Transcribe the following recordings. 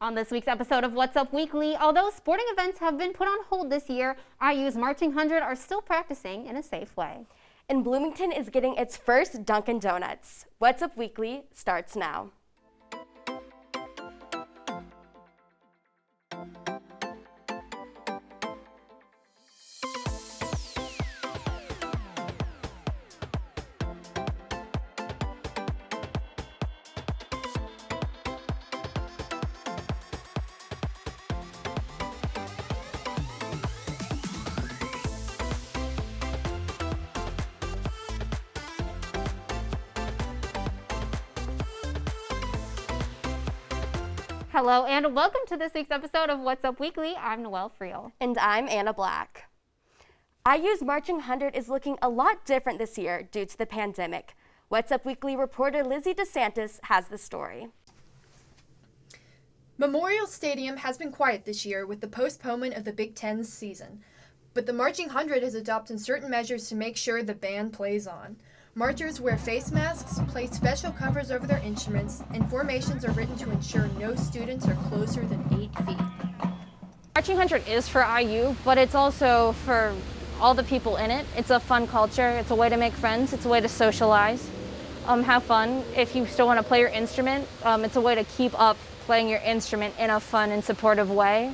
On this week's episode of What's Up Weekly, although sporting events have been put on hold this year, IU's Marching 100 are still practicing in a safe way. And Bloomington is getting its first Dunkin' Donuts. What's Up Weekly starts now. Hello and welcome to this week's episode of What's Up Weekly. I'm Noelle Friel. And I'm Anna Black. IU's Marching 100 is looking a lot different this year due to the pandemic. What's Up Weekly reporter Lizzie DeSantis has the story. Memorial Stadium has been quiet this year with the postponement of the Big Ten's season, but the Marching 100 has adopted certain measures to make sure the band plays on. Marchers wear face masks, place special covers over their instruments, and formations are written to ensure no students are closer than 8 feet. Marching 100 is for IU, but it's also for all the people in it. It's a fun culture. It's a way to make friends. It's a way to socialize, have fun. If you still want to play your instrument, it's a way to keep up playing your instrument in a fun and supportive way.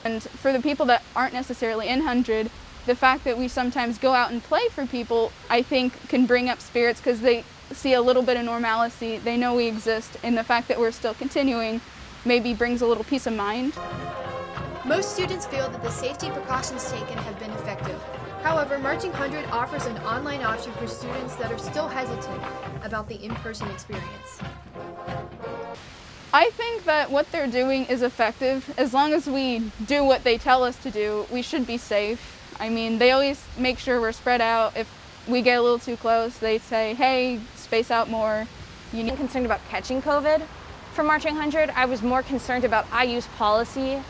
And for the people that aren't necessarily in 100, the fact that we sometimes go out and play for people, I think, can bring up spirits because they see a little bit of normalcy. They know we exist, and the fact that we're still continuing maybe brings a little peace of mind. Most students feel that the safety precautions taken have been effective. However, Marching 100 offers an online option for students that are still hesitant about the in-person experience. I think that what they're doing is effective. As long as we do what they tell us to do, we should be safe. I mean, they always make sure we're spread out. If we get a little too close, they say, hey, space out more. I'm concerned about catching COVID for Marching 100. I was more concerned about IU's policy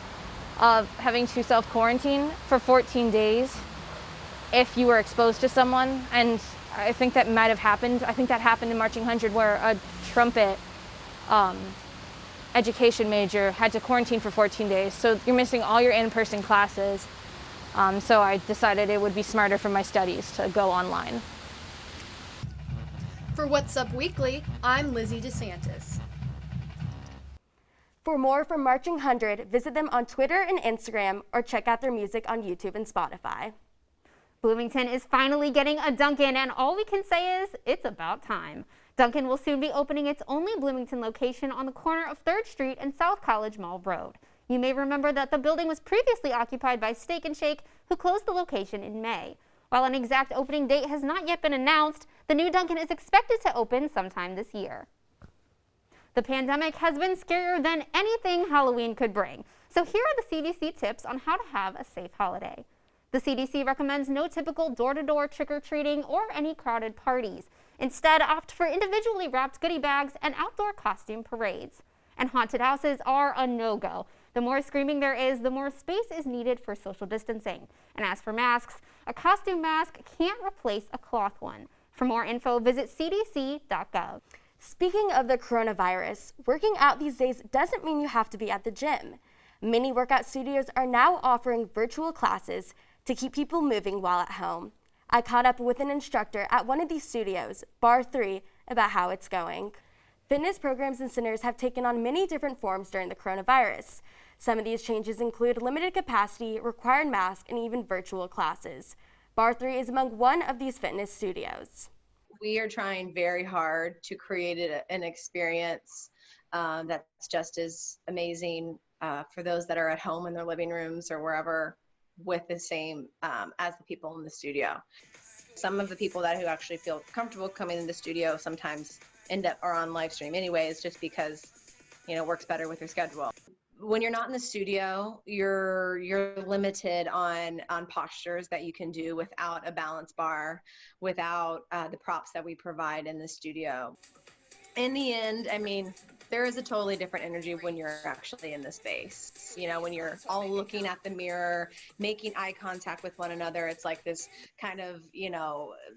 of having to self-quarantine for 14 days if you were exposed to someone. And I think that might have happened. I think that happened in Marching 100 where a trumpet education major had to quarantine for 14 days. So you're missing all your in-person classes. So I decided it would be smarter for my studies to go online. For What's Up Weekly, I'm Lizzie DeSantis. For more from Marching 100, visit them on Twitter and Instagram or check out their music on YouTube and Spotify. Bloomington is finally getting a Dunkin', and all we can say is it's about time. Dunkin' will soon be opening its only Bloomington location on the corner of 3rd Street and South College Mall Road. You may remember that the building was previously occupied by Steak and Shake, who closed the location in May. While an exact opening date has not yet been announced, the new Dunkin' is expected to open sometime this year. The pandemic has been scarier than anything Halloween could bring. So here are the CDC tips on how to have a safe holiday. The CDC recommends no typical door-to-door trick-or-treating or any crowded parties. Instead, opt for individually wrapped goodie bags and outdoor costume parades. And haunted houses are a no-go. The more screaming there is, the more space is needed for social distancing. And as for masks, a costume mask can't replace a cloth one. For more info, visit cdc.gov. Speaking of the coronavirus, working out these days doesn't mean you have to be at the gym. Many workout studios are now offering virtual classes to keep people moving while at home. I caught up with an instructor at one of these studios, Bar 3, about how it's going. Fitness programs and centers have taken on many different forms during the coronavirus. Some of these changes include limited capacity, required masks, and even virtual classes. Bar 3 is among one of these fitness studios. We are trying very hard to create an experience that's just as amazing for those that are at home in their living rooms or wherever with the same as the people in the studio. Some of the people who actually feel comfortable coming in the studio sometimes end up are on live stream anyways, just because, it works better with your schedule. When you're not in the studio, you're limited on postures that you can do without a balance bar, without the props that we provide in the studio. In the end, there is a totally different energy when you're actually in the space. When you're all looking at the mirror, making eye contact with one another, it's like this kind of,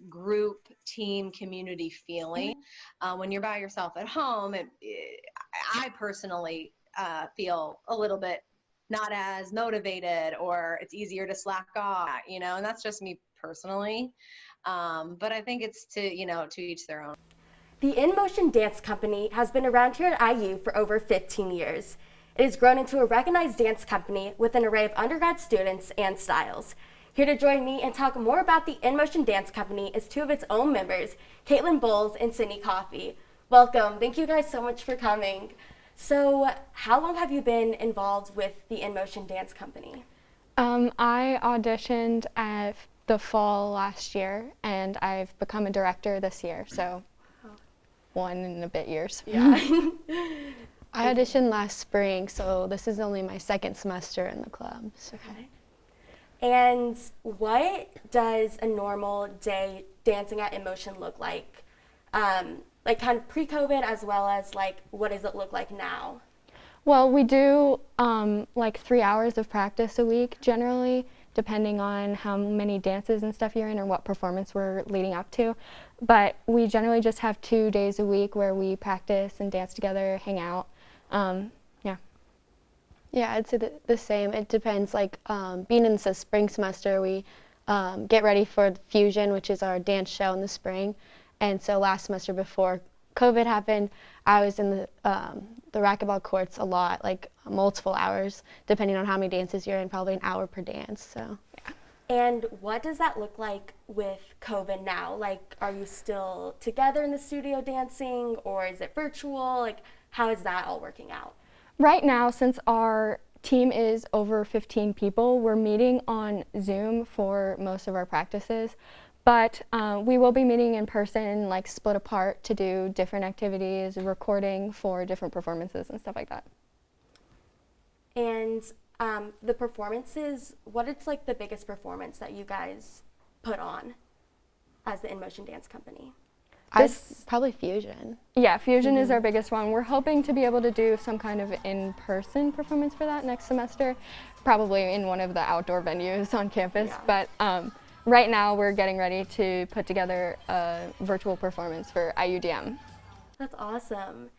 group, team, community feeling. When you're by yourself at home, I personally feel a little bit not as motivated, or it's easier to slack off, and that's just me personally. But I think it's to each their own. The InMotion Dance Company has been around here at IU for over 15 years. It has grown into a recognized dance company with an array of undergrad students and styles. Here to join me and talk more about the InMotion Dance Company is two of its own members, Caitlin Bowles and Sydney Coffey. Welcome. Thank you guys so much for coming. So, how long have you been involved with the InMotion Dance Company? I auditioned at the fall last year, and I've become a director this year, so 1 and a bit years. Yeah. I auditioned last spring, so this is only my second semester in the club. So. Okay. And what does a normal day dancing at InMotion look like? Like kind of pre-COVID, as well as like what does it look like now? Well, we do like 3 hours of practice a week generally, depending on how many dances and stuff you're in or what performance we're leading up to. But we generally just have 2 days a week where we practice and dance together, hang out. Yeah, I'd say the same. It depends. Like being in the spring semester, we get ready for Fusion, which is our dance show in the spring. And so last semester before COVID happened, I was in the racquetball courts a lot, like multiple hours, depending on how many dances you're in, probably an hour per dance. So. Yeah. And what does that look like with COVID now? Like, are you still together in the studio dancing, or is it virtual? Like, how is that all working out? Right now, since our team is over 15 people, we're meeting on Zoom for most of our practices. But we will be meeting in person, like split apart to do different activities, recording for different performances and stuff like that. And the performances, what is like the biggest performance that you guys put on as the InMotion Dance Company? Probably Fusion. Yeah, Fusion is our biggest one. We're hoping to be able to do some kind of in-person performance for that next semester, probably in one of the outdoor venues on campus. Yeah. But right now we're getting ready to put together a virtual performance for IUDM. That's awesome.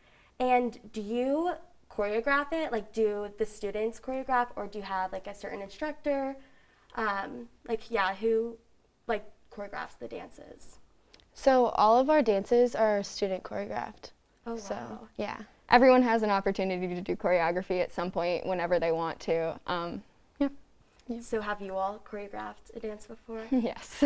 And do you choreograph it? Like, do the students choreograph, or do you have like a certain instructor? Who like choreographs the dances? So all of our dances are student choreographed. Oh, wow. So, yeah. Everyone has an opportunity to do choreography at some point whenever they want to. So have you all choreographed a dance before? Yes.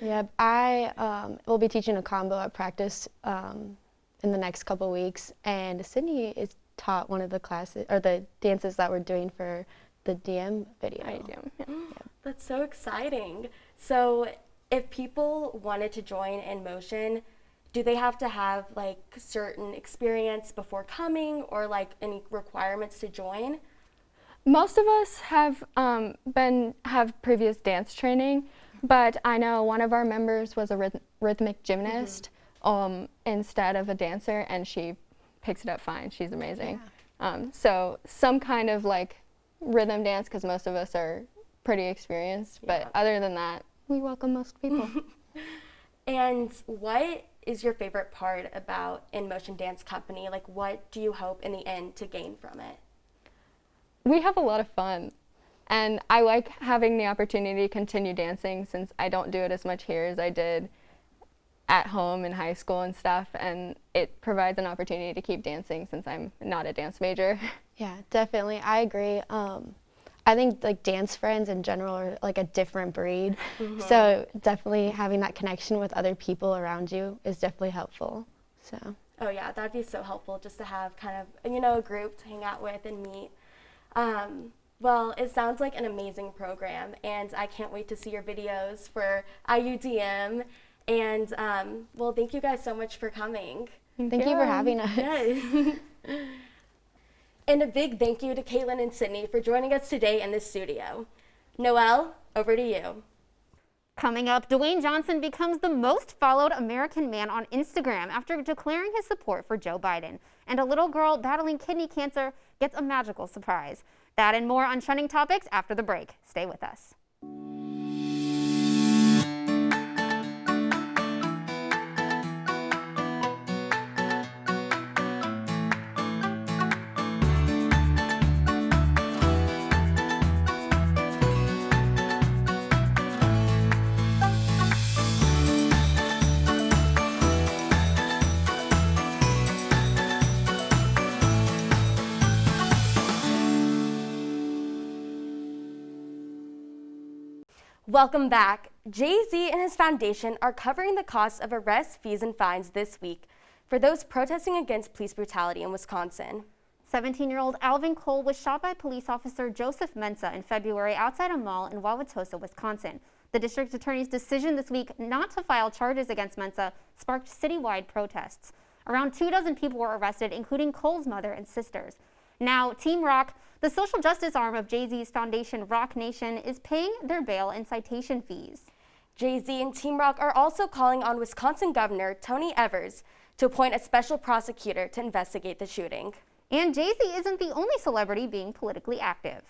Yeah, I will be teaching a combo at practice in the next couple weeks, and Sydney is taught one of the classes or the dances that we're doing for the DM video. IUDM. Yeah. That's so exciting. So if people wanted to join InMotion, do they have to have like certain experience before coming, or like any requirements to join? Most of us have have previous dance training, but I know one of our members was a rhythmic gymnast instead of a dancer, and she picks it up fine. She's amazing. Yeah. So some kind of like rhythm dance, because most of us are pretty experienced, but other than that, we welcome most people. And what is your favorite part about InMotion Dance Company? Like, what do you hope in the end to gain from it? We have a lot of fun, and I like having the opportunity to continue dancing, since I don't do it as much here as I did at home in high school and stuff, and it provides an opportunity to keep dancing since I'm not a dance major. Yeah, definitely. I agree. I think like dance friends in general are like a different breed. So definitely having that connection with other people around you is definitely helpful. So. Oh yeah, that'd be so helpful just to have kind of, a group to hang out with and meet. Well, it sounds like an amazing program, and I can't wait to see your videos for IUDM. And well, thank you guys so much for coming. Thank you for having us. Yes. And a big thank you to Caitlin and Sydney for joining us today in the studio. Noelle, over to you. Coming up, Dwayne Johnson becomes the most followed American man on Instagram after declaring his support for Joe Biden. And a little girl battling kidney cancer gets a magical surprise. That and more on Trending Topics after the break. Stay with us. Welcome back. Jay-Z and his foundation are covering the costs of arrests, fees, and fines this week for those protesting against police brutality in Wisconsin. 17-year-old Alvin Cole was shot by police officer Joseph Mensah in February outside a mall in Wauwatosa, Wisconsin. The district attorney's decision this week not to file charges against Mensah sparked citywide protests. Around 24 people were arrested, including Cole's mother and sisters. Now, Team Rock, the social justice arm of Jay-Z's foundation Rock Nation, is paying their bail and citation fees. Jay-Z and Team Rock are also calling on Wisconsin Governor Tony Evers to appoint a special prosecutor to investigate the shooting. And Jay-Z isn't the only celebrity being politically active.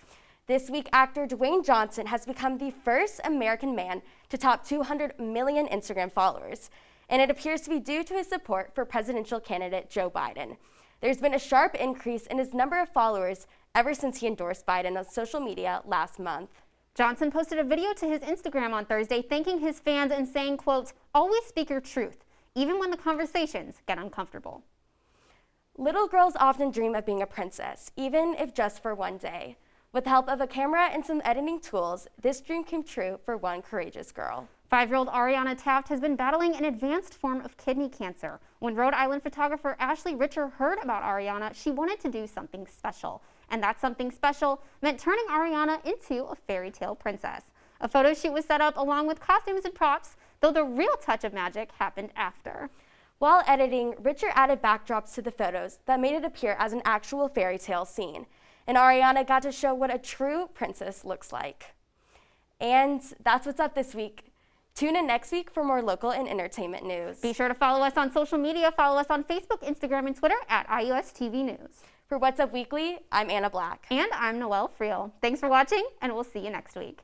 This week, actor Dwayne Johnson has become the first American man to top 200 million Instagram followers, and it appears to be due to his support for presidential candidate Joe Biden. There's been a sharp increase in his number of followers ever since he endorsed Biden on social media last month. Johnson posted a video to his Instagram on Thursday thanking his fans and saying, quote, "Always speak your truth, even when the conversations get uncomfortable." Little girls often dream of being a princess, even if just for one day. With the help of a camera and some editing tools, this dream came true for one courageous girl. 5-year-old Ariana Taft has been battling an advanced form of kidney cancer. When Rhode Island photographer Ashley Richer heard about Ariana, she wanted to do something special. And that something special meant turning Ariana into a fairy tale princess. A photo shoot was set up along with costumes and props, though the real touch of magic happened after. While editing, Richer added backdrops to the photos that made it appear as an actual fairy tale scene. And Ariana got to show what a true princess looks like. And that's what's up this week. Tune in next week for more local and entertainment news. Be sure to follow us on social media. Follow us on Facebook, Instagram, and Twitter at IUSTV News. For What's Up Weekly, I'm Anna Black. And I'm Noelle Friel. Thanks for watching, and we'll see you next week.